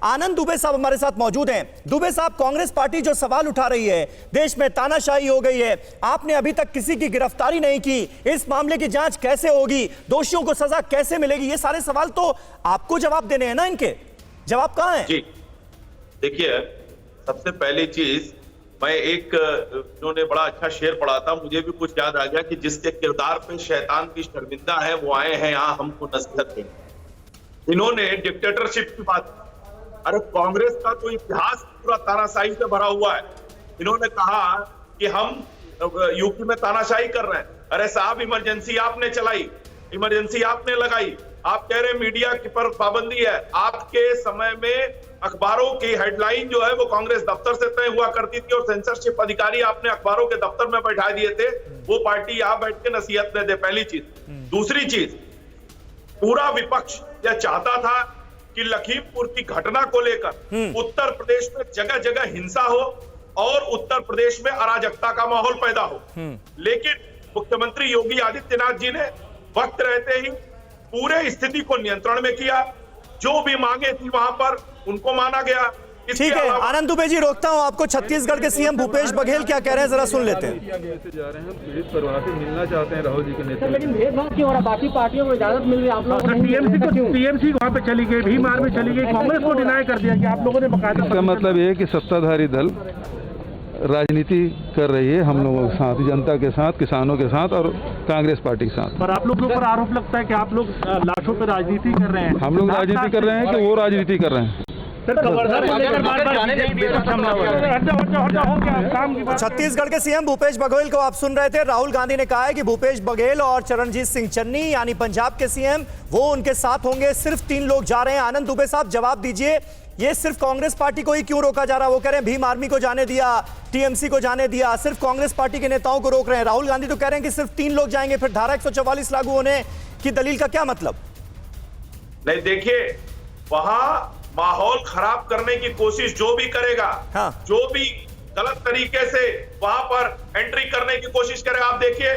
आनंद दुबे साहब हमारे साथ मौजूद हैं। दुबे साहब, कांग्रेस पार्टी जो सवाल उठा रही है, देश में तानाशाही हो गई है, आपने अभी तक किसी की गिरफ्तारी नहीं की, इस मामले की जांच कैसे होगी, दोषियों को सजा कैसे मिलेगी, ये सारे सवाल तो आपको जवाब देने हैं ना, इनके जवाब कहां है? जी देखिए, सबसे पहली चीज मैं इन्होंने बड़ा अच्छा शेर पढ़ा था, मुझे भी कुछ याद आ गया कि जिसके किरदार पे शैतान की शर्मिंदा है वो आए हैं यहाँ हमको नसीहत दें। इन्होंने डिक्टेटरशिप की बात, अरे कांग्रेस का तो इतिहास पूरा तानाशाही से भरा हुआ है। इन्होंने कहा कि हम यूपी में तानाशाही कर रहे हैं। अरे साहब, इमरजेंसी आपने चलाई, इमरजेंसी आपने लगाई, आप कह रहे मीडिया पर पाबंदी है। आपके समय में अखबारों की हेडलाइन जो है वो कांग्रेस दफ्तर से तय हुआ करती थी और सेंसरशिप अधिकारी आपने अखबारों के दफ्तर में बैठा दिए थे। वो पार्टी यहां बैठ के नसीहत दे दे, पहली चीज। दूसरी चीज, पूरा विपक्ष यह चाहता था कि लखीमपुर की घटना को लेकर उत्तर प्रदेश में जगह जगह हिंसा हो और उत्तर प्रदेश में अराजकता का माहौल पैदा हो। लेकिन मुख्यमंत्री योगी आदित्यनाथ जी ने वक्त रहते ही पूरे स्थिति को नियंत्रण में किया। जो भी मांगे थी वहां पर उनको माना गया। ठीक है आनंद दुबे जी, रोकता हूं आपको। छत्तीसगढ़ के सीएम भूपेश बघेल क्या कह रहे हैं, जरा सुन लेते हैं। जा रहे हैं, पीड़ित परिवार से मिलना चाहते हैं राहुल जी के नेतृत्व। लेकिन भेदभाव क्यों हो रहा? बाकी पार्टियों को इजाजत मिल रही है, आप लोगों को टीएमसी वहाँ पे चली गई, भीम आर्मी चली गई, कांग्रेस को डिनाई कर दिया कि आप लोगों ने बकायदा। इसका मतलब ये है कि सत्ताधारी दल राजनीति कर रही है हम लोगों के साथ, जनता के साथ, किसानों के साथ और कांग्रेस पार्टी के साथ। पर आप लोगों पर आरोप लगता है कि आप लोग लाशों पर राजनीति कर रहे हैं। हम लोग राजनीति कर रहे हैं कि वो राजनीति कर रहे हैं? छत्तीसगढ़ के सीएम भूपेश बघेल को आप सुन रहे थे। राहुल गांधी ने कहा है कि भूपेश बघेल और चरणजीत सिंह चन्नी यानी पंजाब के सीएम वो उनके साथ होंगे। सिर्फ 3 लोग जा रहे हैं। आनंद दुबे साहब, जवाब दीजिए, ये सिर्फ कांग्रेस पार्टी को ही क्यों रोका जा रहा है? वो कह रहे हैं भीम आर्मी को जाने दिया, टीएमसी को जाने दिया, सिर्फ कांग्रेस पार्टी के नेताओं को रोक रहे हैं। राहुल गांधी तो कह रहे हैं कि सिर्फ 3 लोग जाएंगे। फिर धारा 144 लागू होने की दलील का क्या मतलब? नहीं, देखिए, वहां माहौल खराब करने की कोशिश जो भी करेगा, हाँ। जो भी गलत तरीके से वहां पर एंट्री करने की कोशिश करेगा, आप देखिए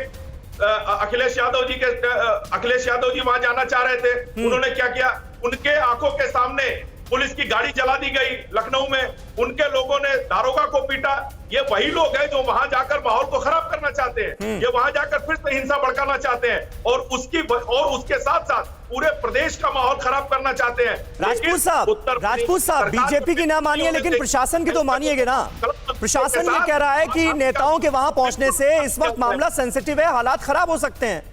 अखिलेश यादव जी वहां जाना चाह रहे थे, उन्होंने क्या किया? उनके आंखों के सामने पुलिस की गाड़ी जला दी गई लखनऊ में, उनके लोगों ने दारोगा को पीटा। ये वही लोग हैं जो वहां जाकर माहौल को खराब करना चाहते हैं। ये वहां जाकर फिर से हिंसा भड़काना चाहते हैं और उसके साथ साथ पूरे प्रदेश का माहौल खराब करना चाहते हैं। राजपूत साहब, बीजेपी की ना मानिए लेकिन प्रशासन की तो मानिएगा ना। प्रशासन ये कह रहा है कि नेताओं के वहां पहुंचने से इस वक्त मामला सेंसिटिव है, हालात खराब हो सकते हैं।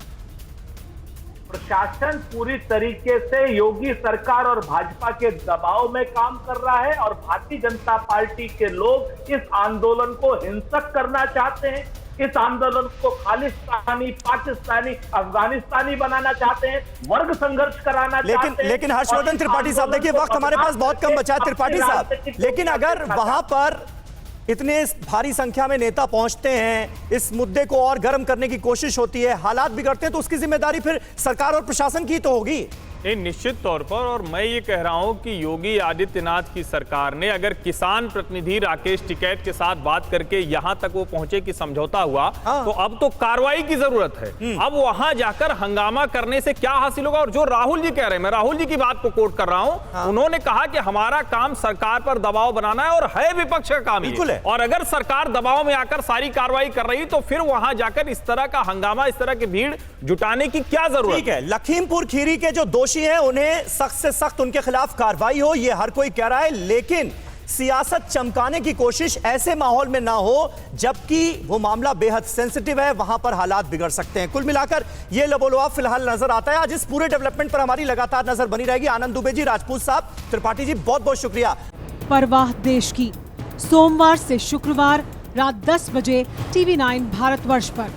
प्रशासन पूरी तरीके से योगी सरकार और भाजपा के दबाव में काम कर रहा है और भारतीय जनता पार्टी के लोग इस आंदोलन को हिंसक करना चाहते हैं। इस आंदोलन को खालिस्तानी, पाकिस्तानी, अफगानिस्तानी बनाना चाहते हैं, वर्ग संघर्ष कराना चाहते हैं। लेकिन हर्षवर्धन त्रिपाठी साहब, देखिए वक्त हमारे पास बहुत कम बचा है त्रिपाठी साहब, लेकिन अगर वहां पर इतने भारी संख्या में नेता पहुंचते हैं, इस मुद्दे को और गर्म करने की कोशिश होती है, हालात बिगड़ते हैं, तो उसकी जिम्मेदारी फिर सरकार और प्रशासन की तो होगी। निश्चित तौर पर। और मैं ये कह रहा हूं कि योगी आदित्यनाथ की सरकार ने अगर किसान प्रतिनिधि राकेश टिकैत के साथ बात करके यहां तक वो पहुंचे कि समझौता हुआ, तो अब तो कार्रवाई की जरूरत है। अब वहां जाकर हंगामा करने से क्या हासिल होगा? और जो राहुल जी कह रहे हैं, मैं राहुल जी की बात को कोट कर रहा हूं, उन्होंने कहा कि हमारा काम सरकार पर दबाव बनाना है और है विपक्ष का काम है। और अगर सरकार दबाव में आकर सारी कार्रवाई कर रही तो फिर वहां जाकर इस तरह का हंगामा, इस तरह की भीड़ जुटाने की क्या जरूरत? ठीक है, लखीमपुर खीरी के जो दोषी हैं उन्हें सख्त से सख्त उनके खिलाफ कार्रवाई हो, ये हर कोई कह रहा है, लेकिन सियासत चमकाने की कोशिश ऐसे माहौल में ना हो जबकि वो मामला बेहद सेंसिटिव है, वहां पर हालात बिगड़ सकते हैं। कुल मिलाकर ये लबोलुआब फिलहाल नजर आता है। आज इस पूरे डेवलपमेंट पर हमारी लगातार नजर बनी रहेगी। आनंद दुबे जी, राजपूत साहब, त्रिपाठी जी, बहुत बहुत शुक्रिया। परवाह देश की, सोमवार से शुक्रवार रात 10 बजे TV9 भारतवर्ष पर।